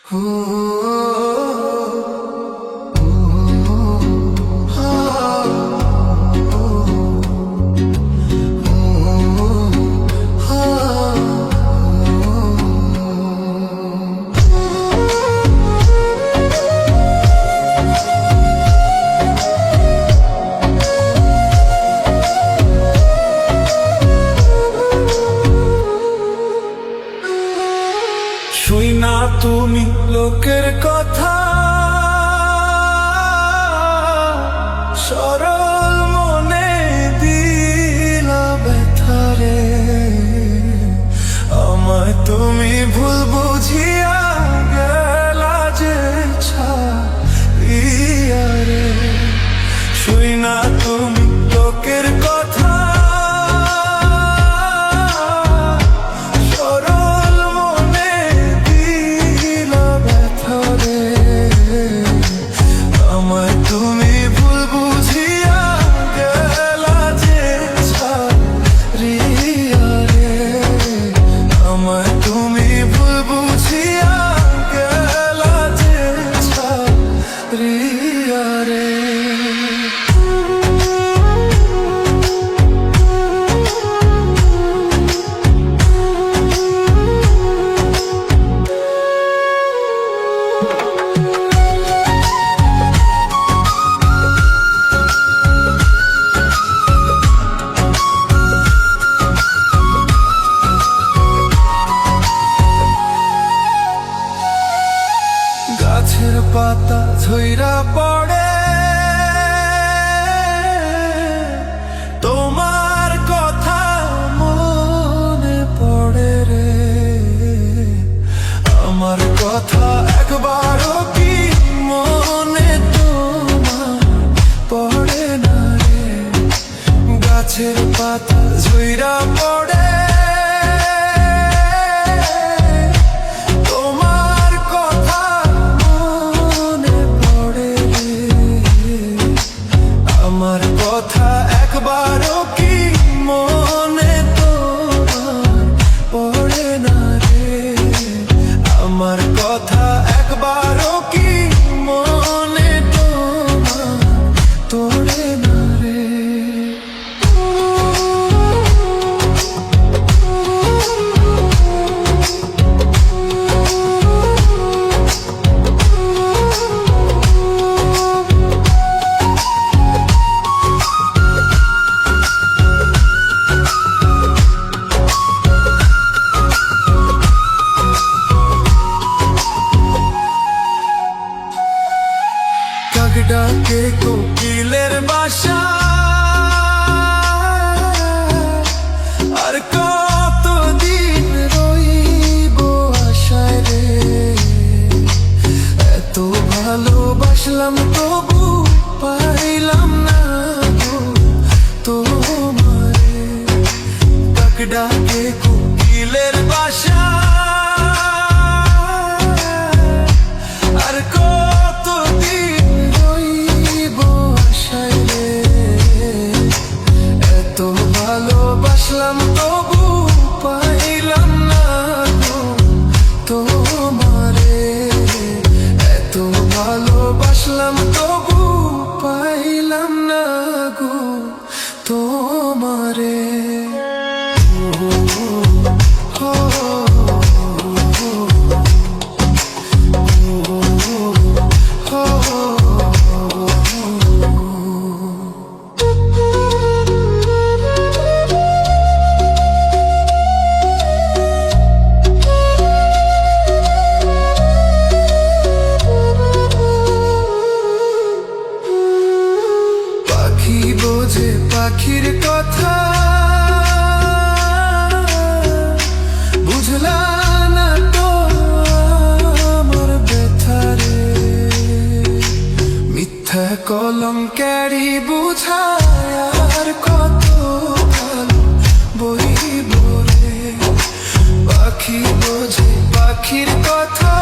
শুই না তুমি লোকের কথা, সরল মনে দিলা ব্যথারে। আমায় তুমি ভুল বুঝিয়া গেলা যে ছাড়িয়া রে। শুই না তুমি লোকের কথা, গাছের পাতা ঝইরা পড়ে, তোমার কথা মনে পড়ে রে। আমার কথা একবারও কি মনে তোমার পড়ে না রে। গাছের পাতা ঝইরা পড়ে, আমার কথা একবারও কি মনে তোমার পড়ে না রে। আমার কথা একবারও কি মনে তোমার পড়ে না রে। ডাকে কোকিলের বাসা, আর কতদিন রইব আশায় রে। এত ভালোবাসলাম তবু পাইলাম না গো তোমারে। ডাক ডাকে কোকিলের বাসা, আর কতদিন ভালোবাসলাম তবু পাইলাম না গো তোমারে। এত ভালোবাসলাম তবু পাইলাম না গো তোমারে। বোঝে পাখির কথা, বুঝলা না তো আমার ব্যথারে। মিথ্যা কলঙ্কেরই বুঝায় আর কত ভালো বই বলে। পাখি বোঝে পাখির কথা,